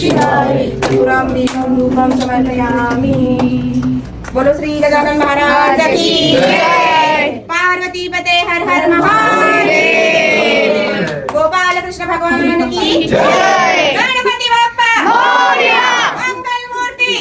शिवाय पूरं दीपं धूपं समर्पयामि। बोलो श्री गजानन महाराज की जय। पार्वती पते हर हर महादेव। गोपाल कृष्ण भगवान की जय। गणपति बप्पा मोरया। मंगल मूर्ति